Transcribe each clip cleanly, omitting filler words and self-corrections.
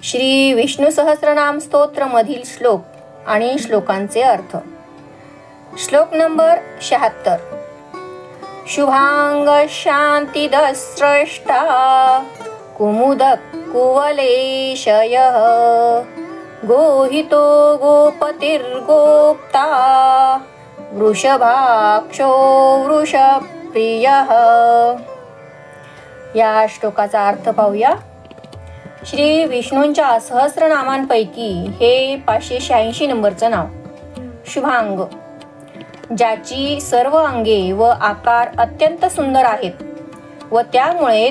श्री विष्णू सहस्रनाम स्तोत्र मधील श्लोक आणि श्लोकांचे अर्थ. श्लोक नंबर 76. शुभांग शांतिदस्रष्टा कुमुदक कुवलेशयः गोहितो गोपतिर्गोप्ता वृषभाक्षो वृषप्रियः. या श्लोकाचा अर्थ पाहूया. श्री विष्णूंच्या सहस्रनामांपैकी हे 586 नंबरचं नाव शुभांग, ज्याची सर्व अंगे व आकार अत्यंत सुंदर आहेत व त्यामुळे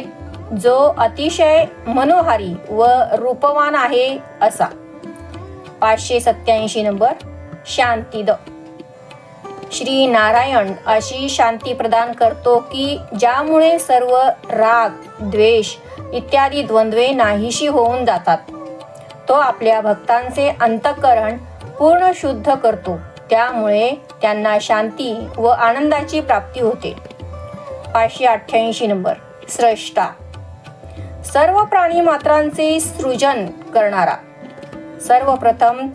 जो अतिशय मनोहारी व रूपवान आहे असा. 587 नंबर शांतिद. श्री नारायण अशी शांती प्रदान करतो की ज्यामुळे सर्व राग, द्वेष इत्यादी द्वंद्वे नाहीशी होऊन जातात. तो आपल्या भक्तांचे अंतःकरण पूर्ण शुद्ध करतो, त्यामुळे त्यांना शांती व आनंदाची प्राप्ती होते. 588 नंबर स्रष्टा. सर्व प्राणी मात्रांचे सृजन करणारा. सर्वप्रथम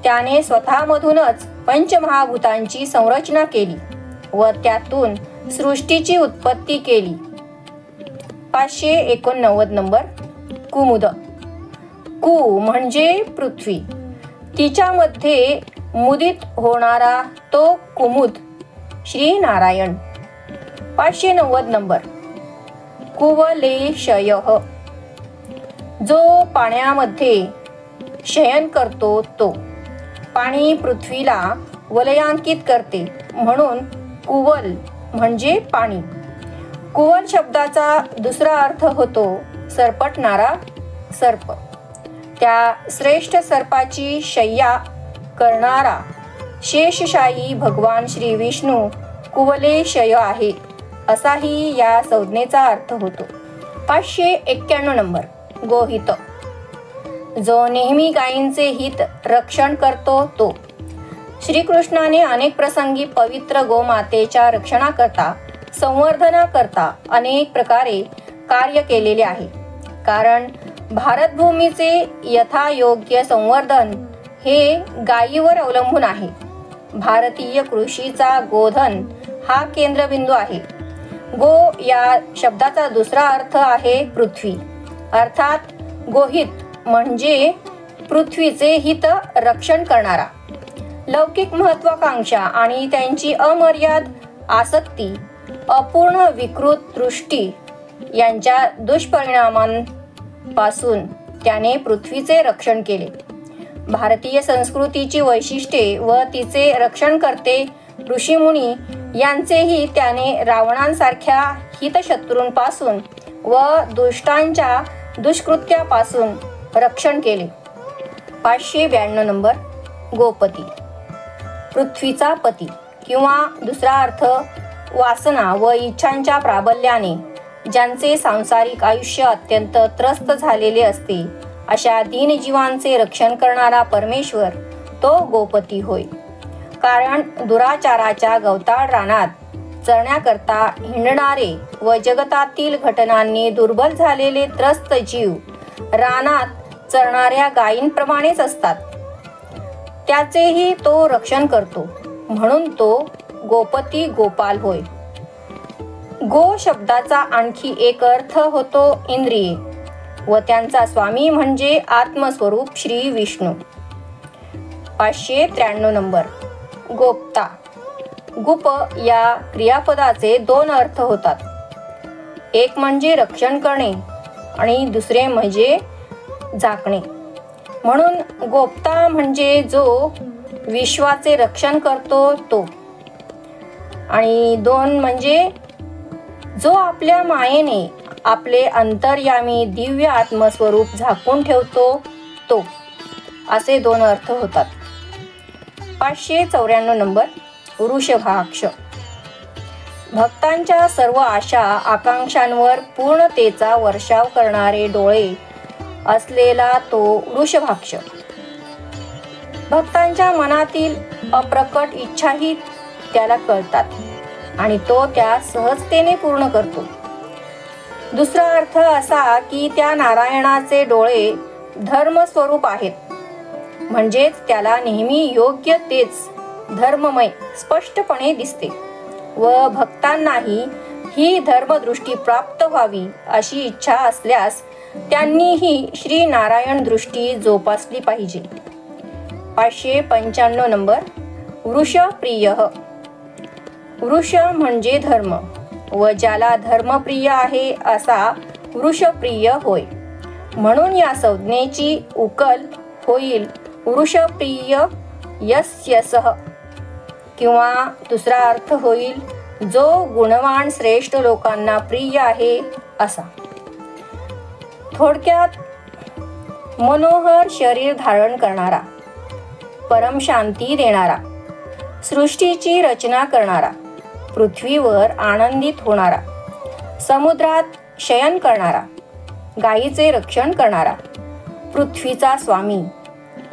त्याने स्वतःमधूनच पंचमहाभूतांची संरचना केली व त्यातून सृष्टीची उत्पत्ती केली. 589 नंबर कुमुद. कु म्हणजे पृथ्वी, तिच्यामध्ये मुदित होणारा तो कुमुद श्री नारायण. 590 नंबर कुवलेशयः. जो पाण्यामध्ये शयन करतो तो. पाणी पृथ्वीला वलयांकित करते म्हणून कुवल म्हणजे पाणी. कुवल शब्दाचा दुसरा अर्थ होतो सरपटणारा सर्प. त्या श्रेष्ठ सर्पाची शय्या करणारा शेषशायी भगवान श्री विष्णू कुवलेशय आहे, असाही या संज्ञेचा अर्थ होतो. 591 नंबर गोहित. जो नेहमी गायींचे हित रक्षण करतो तो. श्रीकृष्णाने अनेक प्रसंगी पवित्र गोमातेच्या रक्षणाकरता, संवर्धनाकरता अनेक प्रकारे कार्य केलेले आहे. कारण भारतभूमीचे यथायोग्य संवर्धन हे गायीवर अवलंबून आहे. भारतीय कृषीचा गोधन हा केंद्रबिंदू आहे. गो या शब्दाचा दुसरा अर्थ आहे पृथ्वी, अर्थात गोहित म्हणजे पृथ्वीचे हित रक्षण करणारा. लौकिक महत्वाकांक्षा आणि त्यांची अमर्याद आसक्ती, अपूर्ण विकृत दृष्टी यांच्या दुष्परिणामांपासून त्याने पृथ्वीचे रक्षण केले. भारतीय संस्कृतीची वैशिष्ट्ये व तिचे रक्षणकर्ते ऋषीमुनी यांचेही त्याने रावणांसारख्या हितशत्रूंपासून व दुष्टांच्या दुष्कृत्यापासून रक्षण केले. 592 नंबर गोपती. पृथ्वीचा पती किंवा दुसरा अर्थ वासना व इच्छांच्या प्राबल्याने ज्यांचे सांसारिक आयुष्य अत्यंत त्रस्त झालेले असते, अशा दीनजीवांचे रक्षण करणारा परमेश्वर तो गोपती होय. कारण दुराचाराच्या गवताळ रानात चरण्याकरता हिंडणारे व जगतातील घटनांनी दुर्बल झालेले त्रस्त जीव रानात चरणाऱ्या गायींप्रमाणेच असतात, त्याचेही तो रक्षण करतो, म्हणून तो गोपती गोपाल होय. गो शब्दाचा आणखी एक अर्थ होतो इंद्रिये व त्यांचा स्वामी म्हणजे आत्मस्वरूप श्री विष्णू. 593 नंबर गोप्ता. गुप या क्रियापदाचे 2 अर्थ होतात. एक म्हणजे रक्षण करणे आणि दुसरे म्हणजे झाकणे. म्हणून गोप्ता म्हणजे जो विश्वाचे रक्षण करतो तो, आणि 2 म्हणजे जो आपल्या मायेने आपले अंतर्यामी दिव्य आत्मस्वरूप झाकून ठेवतो तो, असे 2 अर्थ होतात. 594 नंबर वृषभाक्ष. भक्तांच्या सर्व आशा आकांक्षांवर पूर्णतेचा वर्षाव करणारे डोळे असलेला तो वृषभाक्ष. भक्तांच्या मनातील अप्रकट इच्छाही त्याला कळतात आणि तो त्या सहजतेने पूर्ण करतो. दुसरा अर्थ असा की त्या नारायणाचे डोळे धर्मस्वरूप आहेत, म्हणजेच त्याला नेहमी योग्य तेच धर्ममय स्पष्टपणे दिसते व भक्तांनाही ही धर्मदृष्टी प्राप्त व्हावी अशी इच्छा असल्यास त्यांनीही श्री नारायण दृष्टी जोपासली पाहिजे. 595 नंबर. वृषप्रिय. वृष म्हणजे धर्म व ज्याला धर्मप्रिय आहे असा वृषप्रिय होय. म्हणून या संज्ञेची उकल होईल वृषप्रिय यस्य सः, किंवा दुसरा अर्थ होईल जो गुणवान श्रेष्ठ लोकांना प्रिय आहे असा. थोडक्यात मनोहर शरीर धारण करणारा, परम शांती देणारा, सृष्टीची रचना करणारा, पृथ्वीवर आनंदित होणारा, समुद्रात शयन करणारा, गायीचे रक्षण करणारा, पृथ्वीचा स्वामी,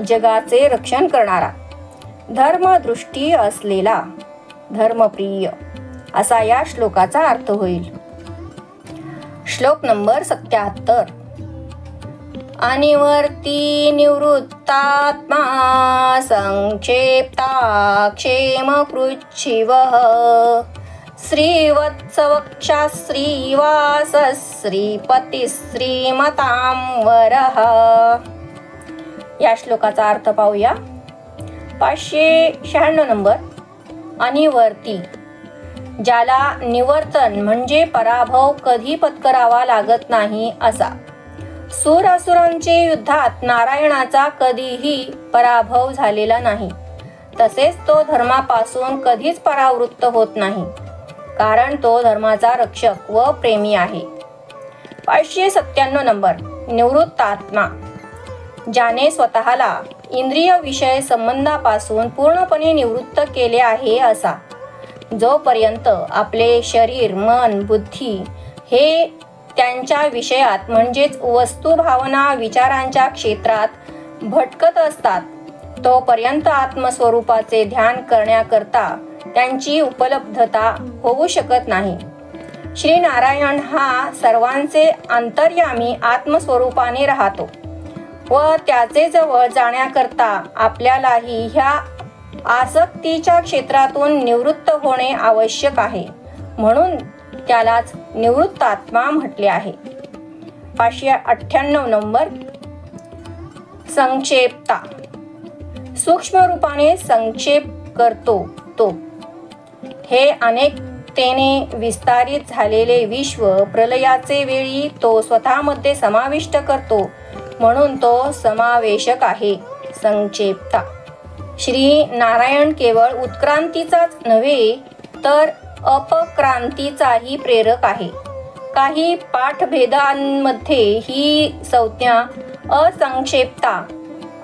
जगाचे रक्षण करणारा, धर्मदृष्टी असलेला, धर्मप्रिय असा या श्लोकाचा अर्थ होईल. श्लोक नंबर 77. अनिवर्ती निवृत्तात्मा संक्षेप्ता क्षेमकृच्छिवः श्रीवत्सवक्षा श्रीवास श्रीपती श्रीमतांवरः. या श्लोकाचा अर्थ पाहूया. 596 नंबर. अनिवर्ती, ज्याला निवर्तन म्हणजे पराभव कधी पत्करावा लागत नाही असा. सूर असुरांचे युद्धात नारायणाचा कधीही पराभव झालेला नाही. तसेच तो धर्मापासून कधीच परावृत्त होत नाही, कारण तो धर्माचा रक्षक व प्रेमी आहे. 597 नंबर. निवृत्तात्मा, ज्याने स्वतःला इंद्रिय विषय संबंधापासून पूर्णपणे निवृत्त केले आहे असा. जोपर्यंत आपले शरीर, मन, बुद्धी हे त्यांच्या विषयात म्हणजेच वस्तू, भावना, विचारांच्या क्षेत्रात भटकत असतात, तोपर्यंत आत्मस्वरूपाचे ध्यान करण्याकरता त्यांची उपलब्धता होऊ शकत नाही. श्री नारायण हा सर्वांचे अंतर्यामी आत्मस्वरूपाने राहतो व त्याचे जवळ जाण्याकरता आपल्यालाही ह्या आसक्तीच्या क्षेत्रातून निवृत्त होणे आवश्यक आहे. म्हणून त्यालाच निवृत्तात्मा म्हटले आहे. 598 नंबर. संक्षेप्ता, सूक्ष्म रूपाने संक्षेप करतो तो. हे अनेकतेने विस्तारित झालेले विश्व प्रलयाचे वेळी तो स्वतःमध्ये समाविष्ट करतो, म्हणून तो समावेशक आहे. संक्षेप्ता. श्री नारायण केवळ उत्क्रांतीचाच नव्हे तर अपक्रांतीचाही प्रेरक आहे. काही पाठभेदांमध्ये ही संज्ञा असंक्षेप्ता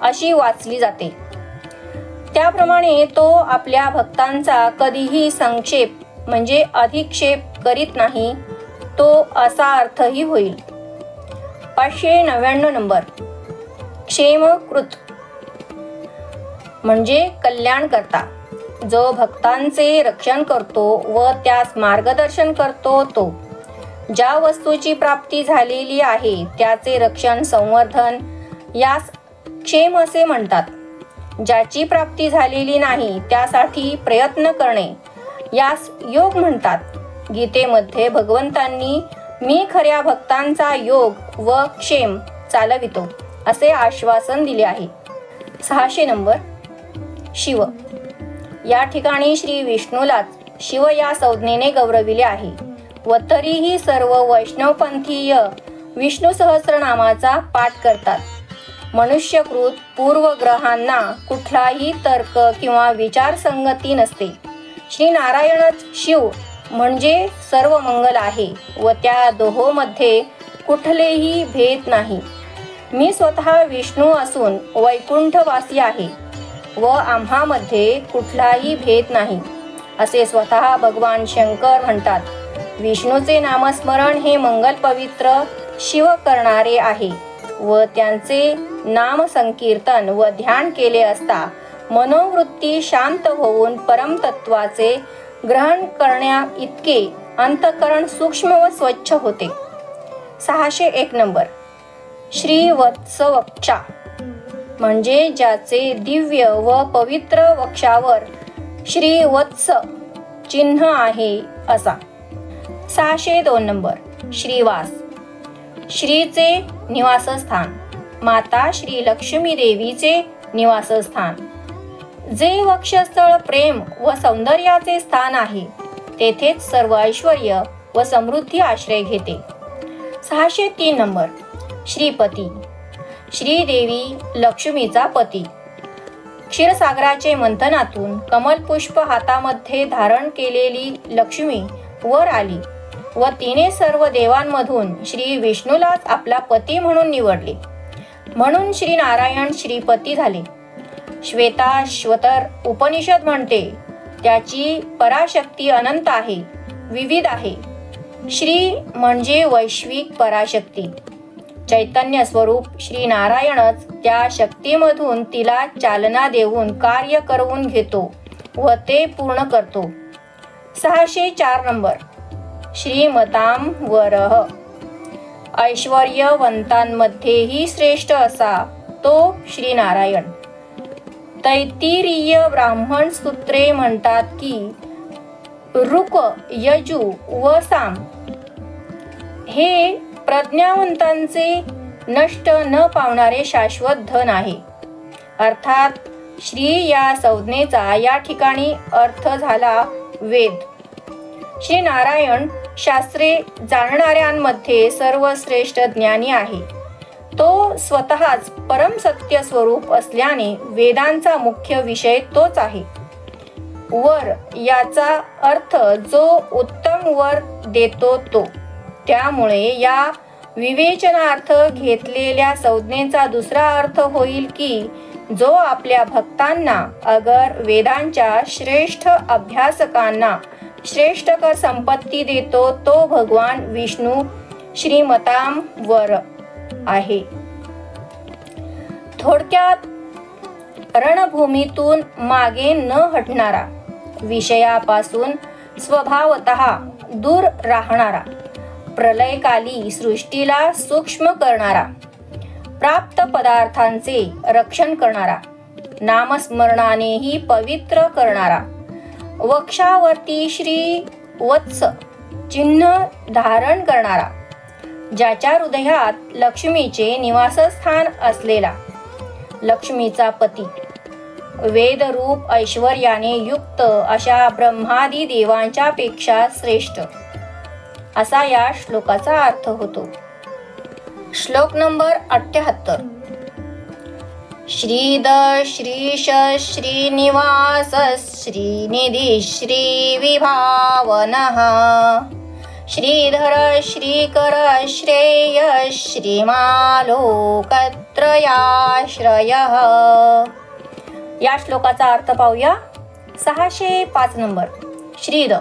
अशी वाचली जाते. त्याप्रमाणे तो आपल्या भक्तांचा कधीही संक्षेप म्हणजे अधिक्षेप करीत नाही, तो असा अर्थही होईल. 599 नंबर. क्षेमकृत म्हणजे कल्याण करता, जो भक्तांचे रक्षण करतो व त्यास मार्गदर्शन करतो तो. ज्या वस्तूची प्राप्ती झालेली आहे त्याचे रक्षण, संवर्धन यास क्षेम असे म्हणतात. ज्याची प्राप्ती झालेली नाही त्यासाठी प्रयत्न करणे यास योग म्हणतात. गीतेमध्ये भगवंतांनी मी खऱ्या भक्तांचा योग व क्षेम चालवितो असे आश्वासन दिले आहे. 600 नंबर. शिव. या ठिकाणी श्री विष्णूलाच शिव या संज्ञेने गौरविले आहे व तरीही सर्व वैष्णवपंथीय विष्णू सहस्रनामाचा पाठ करतात. मनुष्यकृत पूर्वग्रहांना कुठलाही तर्क किंवा विचार संगती नसते. श्री नारायणच शिव म्हणजे सर्व मंगल आहे व त्या दोहोमध्ये कुठलेही भेद नाही. मी स्वतः विष्णू असून वैकुंठवासी आहे व आम्हामध्ये कुठलाही भेद नाही असे स्वतः भगवान शंकर म्हणतात. विष्णूचे नामस्मरण हे मंगल पवित्र शिव करणारे आहे व त्यांचे नाम संकीर्तन व ध्यान केले असता मनोवृत्ती शांत होऊन परमतत्वाचे ग्रहण करण्या इतके अंतःकरण सूक्ष्म व स्वच्छ होते. 601 नंबर. श्रीवत्सवक्षा म्हणजे ज्याचे दिव्य व पवित्र वक्षावर श्रीवत्स चिन्ह आहे असा. 602 नंबर श्रीवास, श्रीचे निवासस्थान, माता श्री लक्ष्मी देवीचे निवासस्थान. जे वक्षस्थळ प्रेम व सौंदर्याचे स्थान आहे तेथेच सर्व ऐश्वर्य व समृद्धी आश्रय घेते. 603 नंबर श्रीपती, श्रीदेवी लक्ष्मीचा पती. क्षीरसागराचे मंथनातून कमलपुष्प हातामध्ये धारण केलेली लक्ष्मी वर आली व तिने सर्व देवांमधून श्री विष्णूलाच आपला पती म्हणून निवडले. म्हणून श्री नारायण श्रीपती झाले. श्वेताश्वतर उपनिषद म्हणते त्याची पराशक्ती अनंत आहे, विविध आहे. श्री म्हणजे वैश्विक पराशक्ती. चैतन्य स्वरूप श्री नारायणच त्या शक्तीमधून तिला चालना देऊन कार्य करवून घेतो व ते पूर्ण करतो. 604 नंबर श्रीमतां वरः, ऐश्वर्यवंतांमध्येही श्रेष्ठ असा तो श्री नारायण. तैत्तिरीय ब्राह्मण सूत्रे म्हणतात की ऋक, यजु व साम हे प्रज्ञावंतांचे नष्ट न पावणारे शाश्वत धन आहे. अर्थात श्री या संज्ञेचा या ठिकाणी अर्थ झाला वेद. श्री नारायण शास्त्रे जाणणाऱ्यांमध्ये सर्वश्रेष्ठ ज्ञानी आहे. तो स्वतःच परम सत्य स्वरूप असल्याने वेदांचा मुख्य विषय तोच आहे. वर याचा अर्थ जो उत्तम वर देतो तो. त्यामुळे या विवेचनार्थ घेतलेल्या संज्ञेचा दुसरा अर्थ होईल की जो आपल्या भक्तांना अगर वेदांच्या श्रेष्ठ अभ्यासकांना श्रेष्ठकर संपत्ती देतो तो भगवान विष्णू श्रीमतां वर आहे. थोडक्यात रणभूमीतून मागे न हटणारा, विषयापासून स्वभावतः दूर राहणारा, प्रलयकाली सृष्टीला सूक्ष्म करणारा, प्राप्त पदार्थांचे रक्षण करणारा, नामस्मरणानेही पवित्र करणारा, वक्षावरती श्री वत्स चिन्ह धारण करणारा, ज्याच्या हृदयात लक्ष्मीचे निवासस्थान असलेला, लक्ष्मीचा पती, वेदरूप ऐश्वर्याने युक्त अशा ब्रह्मादी देवांच्या पेक्षा श्रेष्ठ असा या श्लोकाचा अर्थ होतो. श्लोक नंबर 78 श्रीद श्रीश श्रीनिवास श्रीनिधी श्रीविभावनः श्रीधर श्रीकर श्रेय श्रीमालोकत्रयाश्रयः. या श्लोकाचा अर्थ पाहूया. 605 नंबर श्रीद,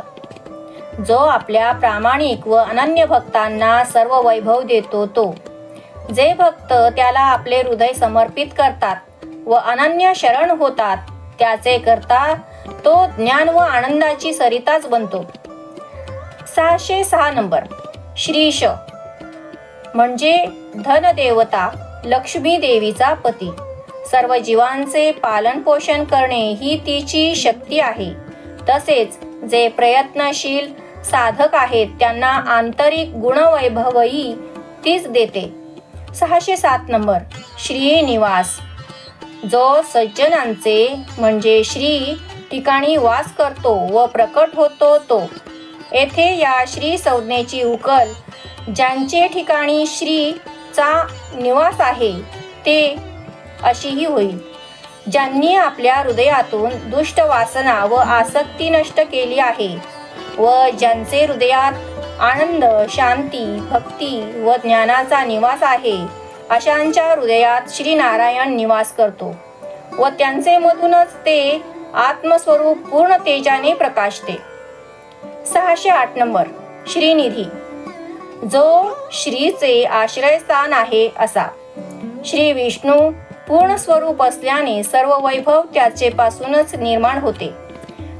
जो आपल्या प्रामाणिक व अनन्य भक्तांना सर्व वैभव देतो तो. जे भक्त त्याला आपले हृदय समर्पित करतात व अनन्य शरण होतात त्याचे करता तो ज्ञान व आनंदाची सरिताच बनतो. 606 नंबर श्रीश म्हणजे धनदेवता लक्ष्मी देवीचा पती. सर्व जीवांचे पालन पोषण करणे ही तिची शक्ती आहे. तसेच जे प्रयत्नशील साधक आहेत त्यांना आंतरिक गुणवैभवही तीच देते. 607 नंबर श्रीनिवास, जो सज्जनांचे म्हणजे श्री ठिकाणी वास करतो व प्रकट होतो तो. येथे या श्री संज्ञेची उकल ज्यांचे ठिकाणी श्री चा निवास आहे ते अशीही होईल. ज्यांनी आपल्या हृदयातून दुष्ट वासना व आसक्ती नष्ट केली आहे व ज्यांचे हृदयात आनंद, शांती, भक्ती व ज्ञानाचा निवास आहे अशांच्या हृदयात श्री नारायण निवास करतो व त्यांचे मधूनच ते आत्मस्वरूप पूर्ण तेजाने प्रकाशते. 608 नंबर श्रीनिधी, जो श्रीचे आश्रयस्थान आहे असा. श्री विष्णू पूर्ण स्वरूप असल्याने सर्व वैभव त्याचे पासूनच निर्माण होते.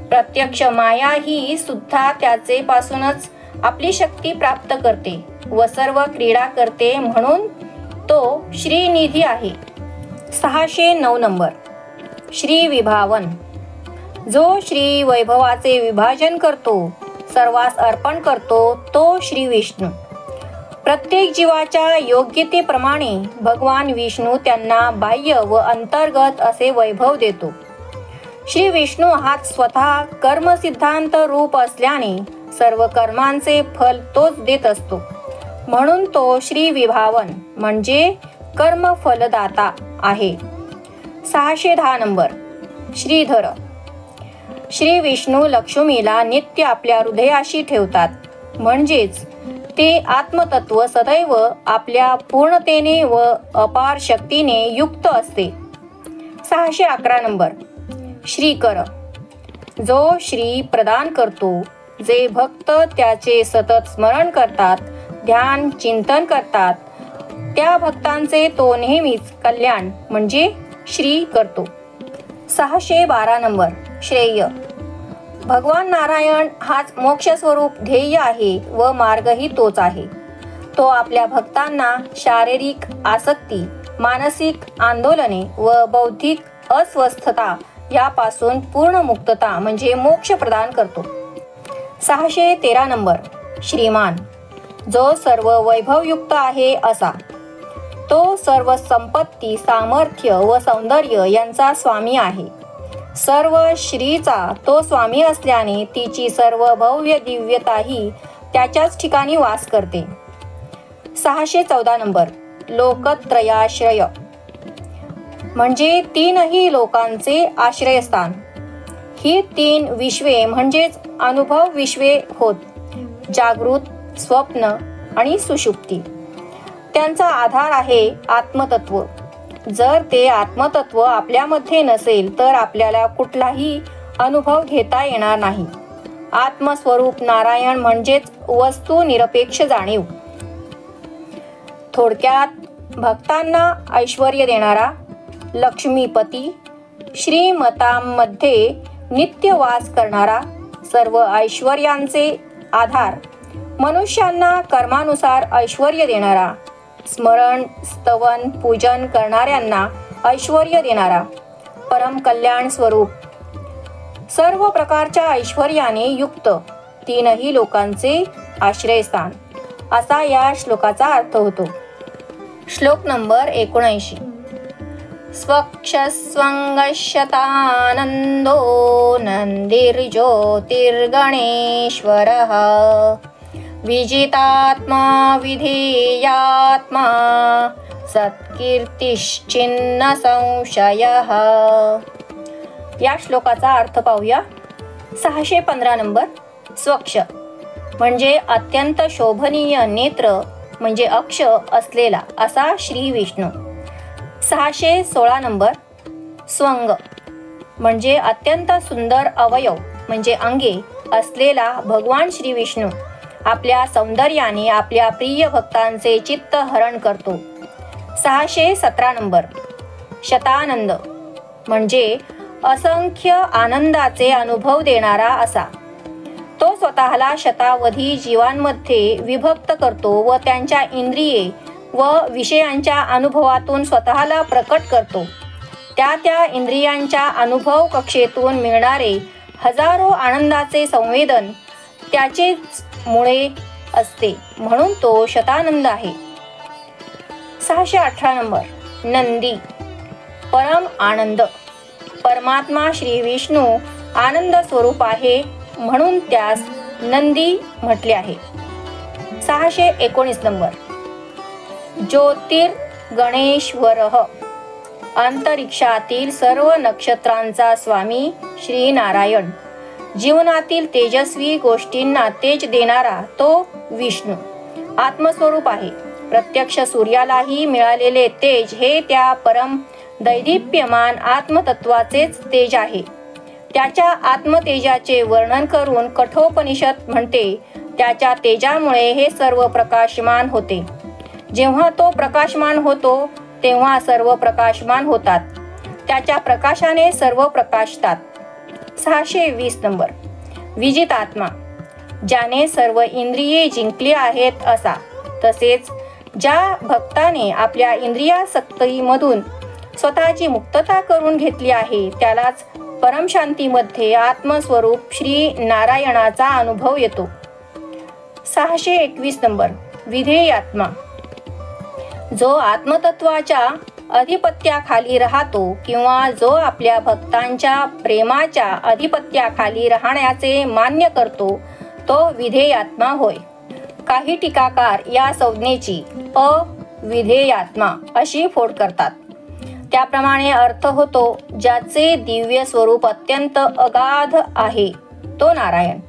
प्रत्यक्ष माया ही सुद्धा त्याचे पासूनच आपली शक्ती प्राप्त करते व सर्व क्रीडा करते. म्हणून तो श्रीनिधी आहे. 609 नंबर श्री विभावन. जो श्री वैभवाचे विभाजन करतो, सर्वांस अर्पण करतो, तो श्री विष्णू. प्रत्येक जीवाच्या योग्यतेप्रमाणे भगवान विष्णू त्यांना बाह्य व अंतर्गत असे वैभव देतो. श्री विष्णू हाच स्वतः कर्मसिद्धांत रूप असल्याने सर्व कर्मांचे फल तोच देत असतो. म्हणून तो श्री विभावन म्हणजे कर्मफलदाता आहे. 610 नंबर श्रीधर. श्री विष्णू लक्ष्मीला नित्य आपल्या हृदयाशी ठेवतात, म्हणजेच ते आत्मतत्व सदैव आपल्या पूर्णतेने व अपार शक्तीने युक्त असते. 611 नंबर श्रीकर. जो श्री प्रदान करतो, जे भक्त त्याचे सतत स्मरण करतात, ध्यान चिंतन करतात, त्या भक्तांचे तो नेहमीच कल्याण म्हणजे श्री करतो. 612 नंबर श्रेय. भगवान नारायण हाच मोक्ष स्वरूप ध्येय आहे व मार्गही तोच आहे. तो आपल्या भक्तांना शारीरिक आसक्ती, मानसिक आंदोलने व बौद्धिक अस्वस्थता यापासून पूर्ण मुक्तता म्हणजे मोक्ष प्रदान करतो. 613 नंबर श्रीमान. जो सर्व वैभवयुक्त आहे असा. तो सर्व संपत्ती, सामर्थ्य व सौंदर्य यांचा स्वामी आहे. सर्व श्रीचा तो स्वामी असल्याने तिची सर्व भव्य दिव्यताही त्याच्याच ठिकाणी वास करते. 614 नंबर लोकत्रयाश्रय म्हणजे तीनही लोकांचे आश्रयस्थान. ही 3 विश्वे म्हणजेच अनुभव विश्वे होत, जागृत, स्वप्न आणि सुषुप्ती. त्यांचा आधार आहे आत्मतत्व. जर ते आत्मतत्व आपल्यामध्ये नसेल तर आपल्याला कुठलाही अनुभव घेता येणार नाही. आत्मस्वरूप नारायण म्हणजेच वस्तू निरपेक्ष जाणीव. थोडक्यात भक्तांना ऐश्वर्य देणारा लक्ष्मीपती, श्रीमतांमध्ये नित्य वास करणारा, सर्व ऐश्वर्यांचे आधार, मनुष्यांना कर्मानुसार ऐश्वर्य देणारा, स्मरण स्तवन पूजन करणाऱ्यांना ऐश्वर्य देणारा, परम कल्याण स्वरूप, सर्व प्रकारच्या ऐश्वर्याने युक्त, तीनही लोकांचे आश्रयस्थान असा या श्लोकाचा अर्थ होतो. श्लोक नंबर 79. स्वक्षस्वंगशतानंदो नंदिर्ज्योतिर्गणेश्वरः विजितात्मा विधेयात्मा सत्कीर्तिश्चिन्न संशयः. या श्लोकाचा अर्थ पाहूया. 615 नंबर स्वक्ष म्हणजे अत्यंत शोभनीय नेत्र म्हणजे अक्ष असलेला असा श्री विष्णू. 616 नंबर स्वंग म्हणजे अत्यंत सुंदर अवयव म्हणजे अंगे असलेला भगवान श्री विष्णू आपल्या सौंदर्याने आपल्या प्रिय भक्तांचे चित्त हरण करतो. 617 नंबर शतानंद म्हणजे असंख्य आनंदाचे अनुभव देणारा असा. तो स्वतःला शतावधी जीवांमध्ये विभक्त करतो व त्यांच्या इंद्रिये व विषयांच्या अनुभवातून स्वतःला प्रकट करतो. त्या इंद्रियांच्या अनुभव कक्षेतून मिळणारे हजारो आनंदाचे संवेदन त्याचेच मुळे असते, म्हणून तो शतानंद आहे. 618 नंबर नंदी परम आनंद. परमात्मा श्री विष्णू आनंद स्वरूप आहे, म्हणून त्यास नंदी म्हटले आहे. 619 नंबर ज्योतिर्गणेश्वरः अंतरिक्षातील सर्व नक्षत्रांचा स्वामी श्री नारायण. जीवनातील तेजस्वी गोष्टींना तेज देणारा तो विष्णू आत्मस्वरूप आहे. प्रत्यक्ष सूर्यालाही मिळालेले तेज हे त्या परम दैदिप्यमान आत्मतत्वाचेच तेज आहे. त्याच्या आत्मतेजाचे वर्णन करून कठोपनिषद म्हणते, त्याच्या तेजामुळे हे सर्व प्रकाशमान होते. जेव्हा तो प्रकाशमान होतो तेव्हा सर्व प्रकाशमान होतात. त्याच्या प्रकाशाने सर्व प्रकाशतात. 620 नंबर विजितात्मा ज्याने सर्व इंद्रिये जिंकली आहेत असा. तसेच ज्या भक्ताने आपल्या इंद्रियासक्तीमधून स्वतःची मुक्तता करून घेतली आहे त्यालाच परमशांतीमध्ये आत्मस्वरूप श्री नारायणाचा अनुभव येतो. 621 नंबर विधेयात्मा. जो आत्मतत्वाच्या अधिपत्याखाली राहतो किंवा जो आपल्या भक्तांच्या प्रेमाच्या अधिपत्याखाली राहण्याचे मान्य करतो तो विधेयात्मा होय. काही टीकाकार या संज्ञेची अविधेयात्मा अशी फोड करतात. त्याप्रमाणे अर्थ होतो ज्याचे दिव्य स्वरूप अत्यंत अगाध आहे तो नारायण,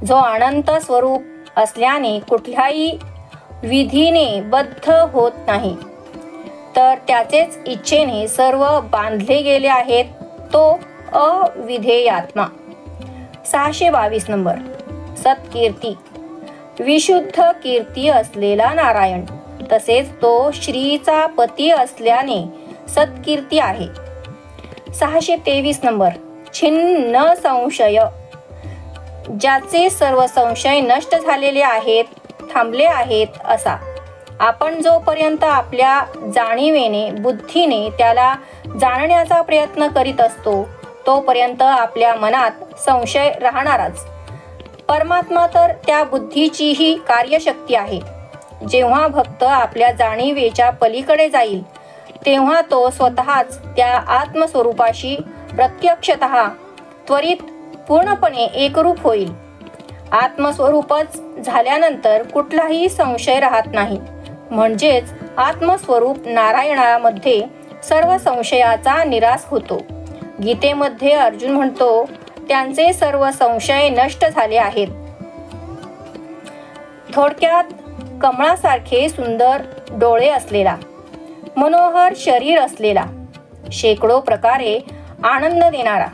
जो अनंत स्वरूप असल्याने कुठल्याही विधीने बद्ध होत नाही, तर त्याचेच इच्छेने सर्व बांधले गेले आहेत तो अविधेयात्मा. 622 नंबर सत्कीर्ती. विशुद्ध कीर्ती असलेला नारायण, तसेच तो श्रीचा पती असल्याने सत्कीर्ती आहे. 623 नंबर छिन्न संशय. ज्याचे सर्व संशय नष्ट झालेले आहेत, थांबले आहेत असा. आपण जोपर्यंत आपल्या जाणीवेने बुद्धीने त्याला जाणण्याचा प्रयत्न करीत असतो तोपर्यंत आपल्या मनात संशय राहणारच. परमात्मा तर त्या बुद्धीचीही कार्यशक्ती आहे. जेव्हा भक्त आपल्या जाणीवेच्या पलीकडे जाईल तेव्हा तो स्वतःच त्या आत्मस्वरूपाशी प्रत्यक्षतः त्वरित पूर्णपणे एकरूप होईल. आत्मस्वरूपच झाल्यानंतर कुठलाही संशय राहत नाही. म्हणजेच आत्मस्वरूप नारायणामध्ये सर्व संशयाचा निराश होतो. गीतेमध्ये अर्जुन म्हणतो त्यांचे सर्व संशय नष्ट झाले आहेत. थोडक्यात कमळासारखे सुंदर डोळे असलेला, मनोहर शरीर असलेला, शेकडो प्रकारे आनंद देणारा,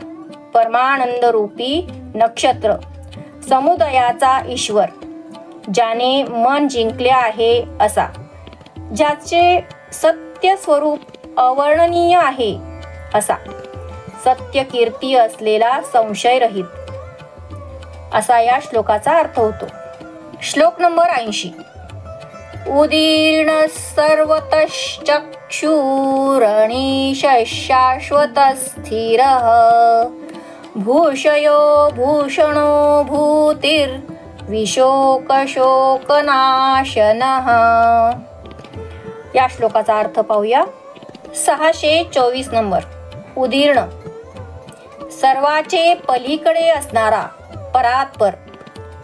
परमानंद रूपी नक्षत्र, समुदयाचा ईश्वर, ज्याने मन जिंकले आहे असा, ज्याचे सत्य स्वरूप अवर्णनीय आहे असा, सत्य कीर्ती असलेला संशयरहित असा या श्लोकाचा अर्थ होतो. श्लोक नंबर 80. उदीर्ण सर्वतश्चक्षुरणीश शाश्वत स्थिर भूषयो भूषणो भूतिर् विशोकशोकनाशनः. या श्लोकाचा अर्थ पाहूया. 624 नंबर उदीर्ण. सर्वाचे पलीकडे असणारा परात्पर,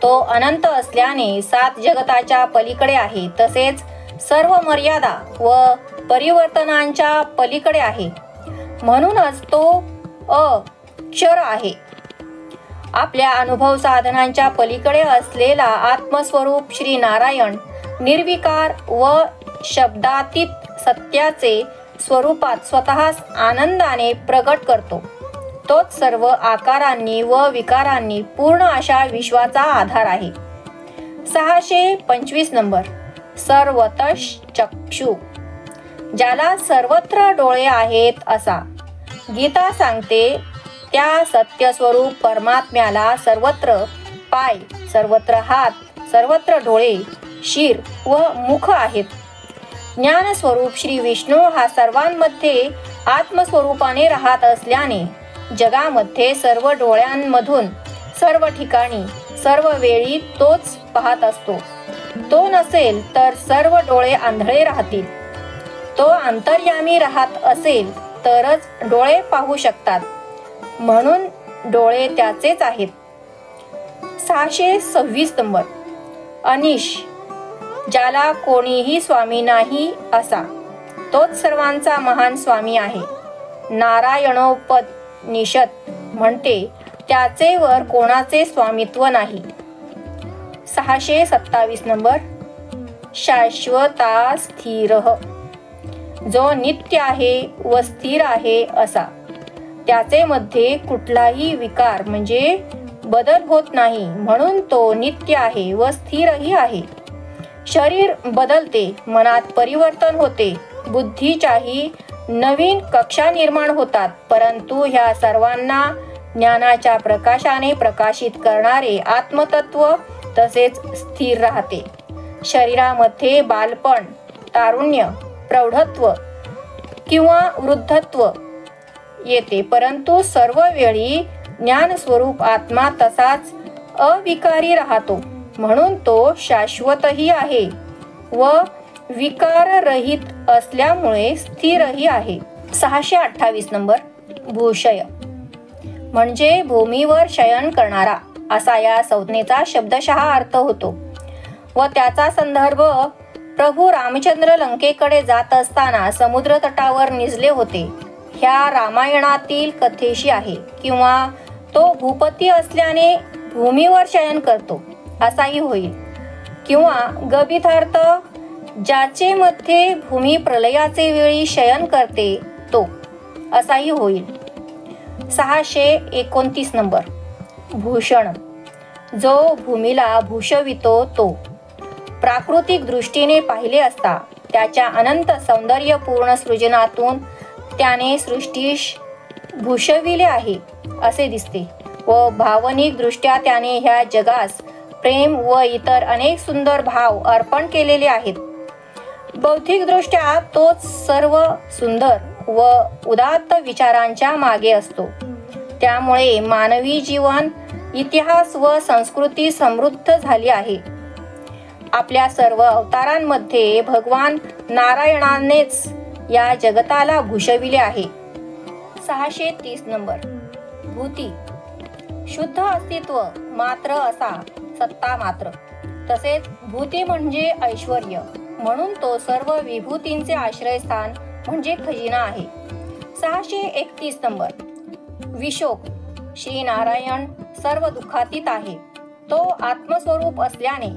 तो अनंत असल्याने 7 जगताच्या पलीकडे आहे, तसेच सर्व मर्यादा व परिवर्तनांच्या पलीकडे आहे. म्हणूनच तो अक्षर आहे. आपल्या अनुभव साधनांच्या पलीकडे असलेला आत्मस्वरूप श्री नारायण निर्विकार व शब्दातीत सत्याचे स्वरूपात स्वतःच आनंदाने प्रगट करतो. तोच सर्व आकारांनी व विकारांनी पूर्ण अशा विश्वाचा आधार आहे. 625 नंबर सर्वतश्चक्षु. ज्याला सर्वत्र डोळे आहेत असा. गीता सांगते त्या सत्यस्वरूप परमात्म्याला सर्वत्र पाय, सर्वत्र हात, सर्वत्र डोळे, शिर व मुख आहेत. ज्ञानस्वरूप श्री विष्णू हा सर्वांमध्ये आत्मस्वरूपाने राहत असल्याने जगामध्ये सर्व डोळ्यांमधून सर्व ठिकाणी सर्व वेळी तोच पाहत असतो. तो नसेल तर सर्व डोळे आंधळे राहतील. तो अंतर्यामी राहत असेल तरच डोळे पाहू शकतात, म्हणून डोळे त्याचेच आहेत. 626 नंबर अनिश. ज्याला कोणीही स्वामी नाही असा, तोच सर्वांचा महान स्वामी आहे. नारायणोपनिषद म्हणते त्याचे वर कोणाचे स्वामित्व नाही. 627 नंबर शाश्वता स्थिर. जो नित्य आहे व स्थिर आहे असा. त्याचे मध्ये कुठलाही विकार म्हणजे बदल होत नाही, म्हणून तो नित्य आहे व स्थिरही आहे. शरीर बदलते, मनात परिवर्तन होते, बुद्धीच्याही नवीन कक्षा निर्माण होतात, परंतु ह्या सर्वांना ज्ञानाच्या प्रकाशाने प्रकाशित करणारे आत्मतत्व तसेच स्थिर राहते. शरीरामध्ये बालपण, तारुण्य, प्रौढत्व किंवा वृद्धत्व येते, परंतु सर्व वेळी ज्ञानस्वरूप आत्मा तसाच अविकारी राहतो, म्हणून तो शाश्वतही आहे व विकाररहित असल्यामुळे स्थिरही आहे. 628 नंबर. भूषय म्हणजे भूमीवर शयन करणारा असा या संज्ञेचा शब्दशः अर्थ होतो व त्याचा संदर्भ प्रभू रामचंद्र लंकेकडे जात असताना समुद्र तटावर निजले होते ह्या रामायणातील कथेशी आहे, किंवा तो भूपती असल्याने भूमीवर शयन करतो असाही होईल, किंवा गभितार्थ ज्याचे मध्ये भूमी प्रलयाचे वेळी शयन करते तो असाही होईल. 629 नंबर. भूषण जो भूमीला भूषवितो तो. प्राकृतिक दृष्टीने पाहिले असता त्याच्या अनंत सौंदर्यपूर्ण सृजनातून त्याने सृष्टीस भूषविले आहे असे दिसते व भावनिक दृष्ट्या त्याने ह्या जगास प्रेम व इतर अनेक सुंदर भाव अर्पण केलेले आहेत. बौद्धिक दृष्ट्या तोच सर्व सुंदर व उदात्त विचारांच्या मागे असतो. त्यामुळे मानवी जीवन, इतिहास व संस्कृती समृद्ध झाली आहे. आपल्या सर्व अवतारांमध्ये भगवान नारायणानेच या जगताला भूषविले आहे. 630 नंबर. भूती शुद्ध अस्तित्व मात्र असा सत्ता मात्र. तसेच भूती म्हणजे ऐश्वर्य, म्हणून तो सर्व विभूतींचे आश्रयस्थान म्हणजे खजिना आहे. 631 नंबर. विशोक श्री नारायण सर्व दुःखातीत आहे. तो आत्मस्वरूप असल्याने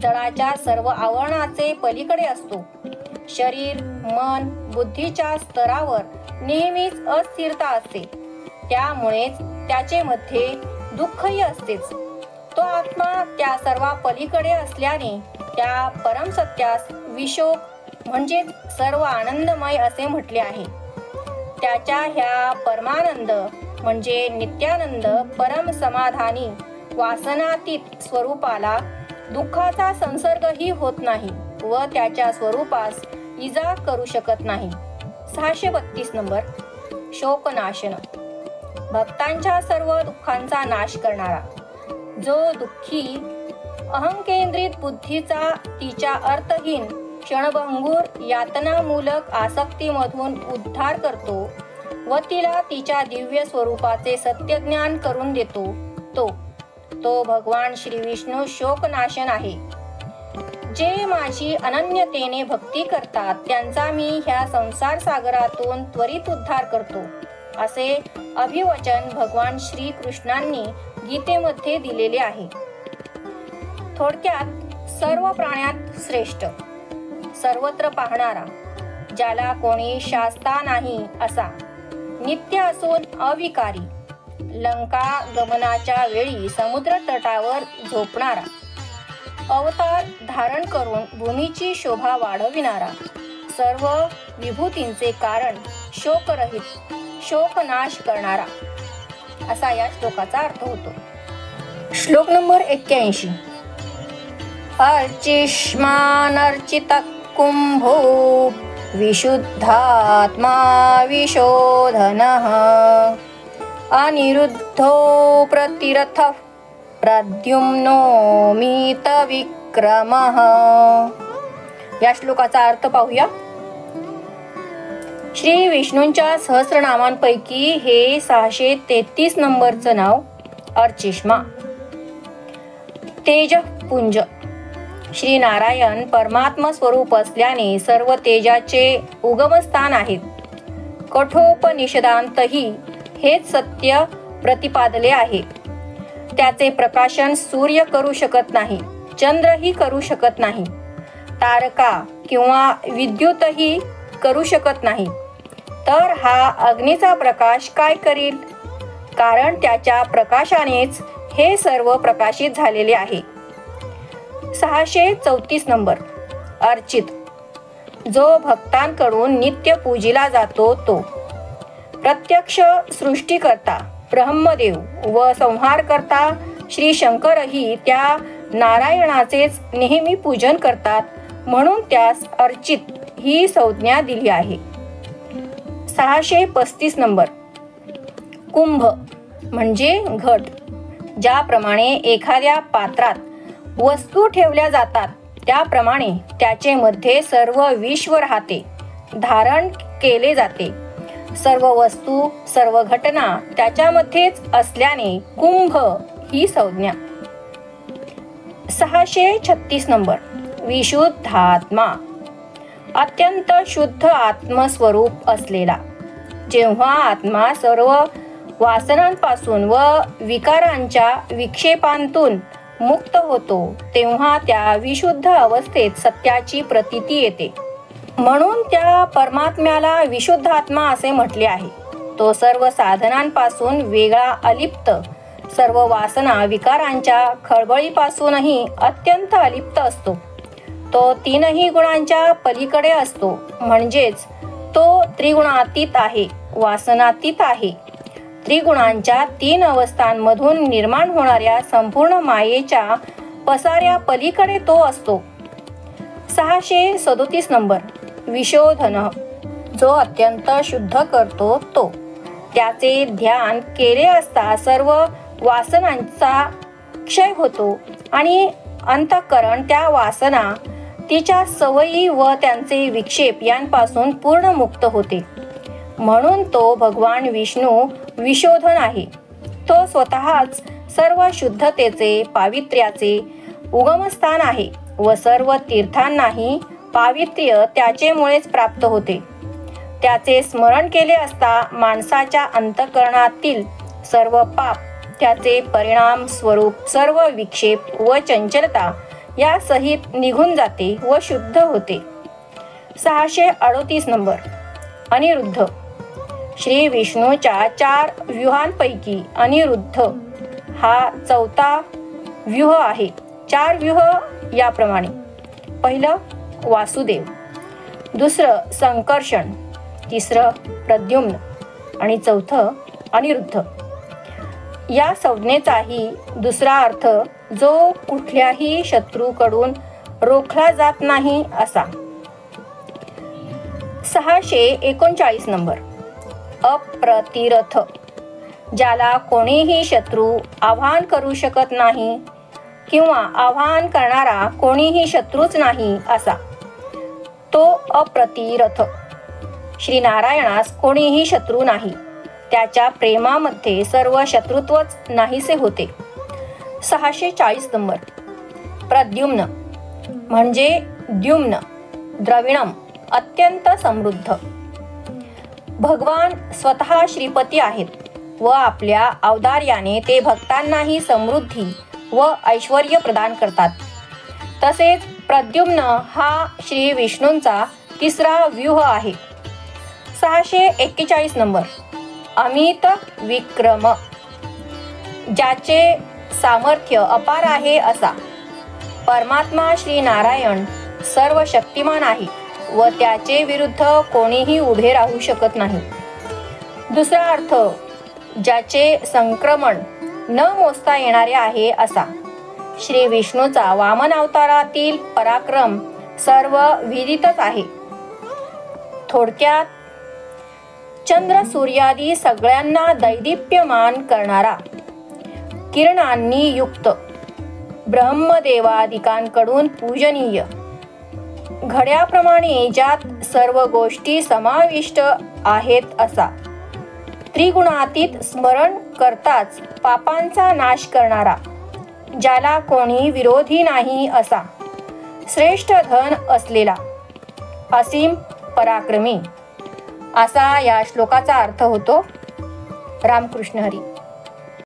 जळाच्या सर्व आवरणाचे पलीकडे असतो. शरीर, मन, बुद्धीच्या स्तरावर नेहमीच अस्थिरता असते, त्यामुळेच त्याचे मध्ये दुःखही असतेच. तो आत्मा त्या सर्व पलीकडे असल्याने त्या परमसत्यास विशोक म्हणजेच सर्व आनंदमय असे म्हटले आहे. त्याच्या ह्या परमानंद म्हणजे नित्यानंद परम समाधानी वासनातीत स्वरूपाला दुःखाचा संसर्गही होत नाही व त्याच्या स्वरूपास इजा करू शकत नाही. 632 नंबर. शोकनाशन भक्तांच्या सर्व दुःखांचा नाश करणारा. जो दुःखी अहंकेंद्रित बुद्धीचा तिच्या अर्थहीन क्षणभंगूर यातनामूलक आसक्तीमधून उद्धार करतो व तिला तिच्या दिव्य स्वरूपाचे सत्यज्ञान करून देतो, तो भगवान श्री विष्णू शोकनाशन आहे. जे माझी अनन्यतेने भक्ती करतात त्यांचा मी ह्या संसार सागरातून त्वरित उद्धार करतो असे अभिवचन भगवान श्री कृष्णांनी गीतेमध्ये दिलेले आहे. थोडक्यात सर्व प्राण्यात श्रेष्ठ, सर्वत्र पाहणारा, ज्याला कोणी शास्ता नाही असा, नित्य असून अविकारी, लंका गमनाच्या वेळी समुद्र तटावर झोपणारा, अवतार धारण करून भूमीची शोभा वाढविणारा, सर्व विभूतींचे कारण शोकरहित, शोकनाश करणारा असा या श्लोकाचा अर्थ होतो. श्लोक नंबर 81. अर्चिष्मानर्चित कुंभो विशुद्धात्मा विशोधनः अनिरुद्धो प्रतिरथः प्रद्युम्नो मितविक्रमः. या श्लोकाचा अर्थ पाहूया. श्री विष्णूंच्या सहस्रनामांपैकी हे 633 नंबरचं नाव अर्चिष्मा. तेजपुंज. श्री नारायण परमात्मा स्वरूप असल्याने सर्व तेजाचे उगमस्थान आहेत. कठोपनिषदांतही हेच सत्य प्रतिपादले आहे. त्याचे प्रकाशन सूर्य करू शकत नाही, चंद्रही करू शकत नाही, तारका किंवा विद्युतही करू शकत नाही. तर हा अग्नीचा प्रकाश काय करील? कारण त्याच्या प्रकाशानेच हे सर्व प्रकाशित झालेले आहे. 634 नंबर. अर्चित. जो भक्तांकडून नित्य पूजिला जातो तो. प्रत्यक्ष सृष्टीकर्ता ब्रह्मदेव व संहारकर्ता श्री शंकरही त्या नारायणाचेच नेहमी पूजन करतात, म्हणून त्यास अर्चित ही संज्ञा दिली आहे. 635 नंबर. कुंभ म्हणजे घट. ज्याप्रमाणे एखाद्या पात्रात वस्तू ठेवल्या जातात त्याप्रमाणे त्याचे मध्ये सर्व विश्व राहते, धारण केले जाते. सर्व वस्तू सर्व घटना त्याच्यामध्येच असल्याने कुंभ ही संज्ञा. 636 नंबर. विशुद्धात्मा अत्यंत शुद्ध आत्मस्वरूप असलेला. जेव्हा आत्मा सर्व वासनांपासून व विकारांच्या विक्षेपांतून मुक्त होतो तेव्हा त्या विशुद्ध अवस्थेत सत्याची प्रतीती येते. म्हणून त्या परमात्म्याला विशुद्ध आत्मा असे म्हटले आहे. तो सर्व साधनांपासून वेगळा, अलिप्त, सर्व वासना विकारांच्या खळबळीपासूनही अत्यंत अलिप्त असतो. तो तीनही गुणांच्या पलीकडे असतो, म्हणजेच तो त्रिगुणातीत आहे, वासनातीत आहे. त्रिगुणांच्या 3 अवस्थांमधून निर्माण होणाऱ्या संपूर्ण मायेच्या पसाऱ्या पलीकडे तो असतो. 637 नंबर. विशोधन जो अत्यंत शुद्ध करतो तो. त्याचे ध्यान केले असता सर्व वासनांचा क्षय होतो आणि अंतःकरण त्या वासना, तिच्या सवयी व त्यांचे विक्षेप यांपासून पूर्ण मुक्त होते. म्हणून तो भगवान विष्णू विशोधन आहे. तो स्वतःच सर्व शुद्धतेचे, पावित्र्याचे उगमस्थान आहे व सर्व तीर्थांनाही पावित्र्य त्याचेमुळेच प्राप्त होते. त्याचे स्मरण केले असता माणसाच्या अंतःकरणातील सर्व पाप, त्याचे परिणाम स्वरूप सर्व विक्षेप व चंचलता या सहित निघून जाते व शुद्ध होते. 638 नंबर. अनिरुद्ध श्री विष्णूच्या 4 व्यूहांपैकी अनिरुद्ध हा 4था व्यूह आहे. 4 व्यूह याप्रमाणे. पहिलं वासुदेव, दुसरं संकर्षण, तिसरं प्रद्युम्न आणि चौथं अनिरुद्ध. या संज्ञेचाही दुसरा अर्थ जो कुठल्याही शत्रूकडून रोखला जात नाही असा. 639 नंबर. अप्रतिरथ ज्याला कोणीही शत्रू आव्हान करू शकत नाही किंवा आव्हान करणारा कोणीही शत्रूच नाही असा. तो अप्रतिरथ. श्री नारायणास कोणीही शत्रू नाही. त्याच्या प्रेमामध्ये सर्व शत्रुत्वच नाहीसे होते. 640 नंबर. प्रद्युम्न म्हणजे द्युम्न, द्रविणम, अत्यंत समृद्ध. भगवान स्वतः श्रीपती आहेत व आपल्या औदार्याने ते भक्तांनाही समृद्धी व ऐश्वर्य प्रदान करतात. तसेच प्रद्युम्न हा श्री विष्णूंचा 3रा व्यूह आहे. 641 नंबर. अमित विक्रम ज्याचे सामर्थ्य अपार आहे असा. परमात्मा श्री नारायण सर्व शक्तिमान आहे व त्याचे विरुद्ध कोणीही उभे राहू शकत नाही. दुसरा अर्थ ज्याचे संक्रमण न मोजता येणारे आहे असा. श्री विष्णूचा वामन अवतारातील पराक्रम सर्व विदितच आहे. थोडक्यात चंद्र सूर्यादी सगळ्यांना दैदिप्यमान करणारा, किरणांनी युक्त, ब्रह्मदेवादिकांकडून पूजनीय, घड्याप्रमाणे ज्यात सर्व गोष्टी समाविष्ट आहेत असा. त्रिगुणातीत स्मरण करताच पापांचा नाश करणारा, ज्याला कोणी विरोधी नाही असा. श्रेष्ठ धन असलेला, असीम पराक्रमी असा या श्लोकाचा अर्थ होतो. रामकृष्ण हरी.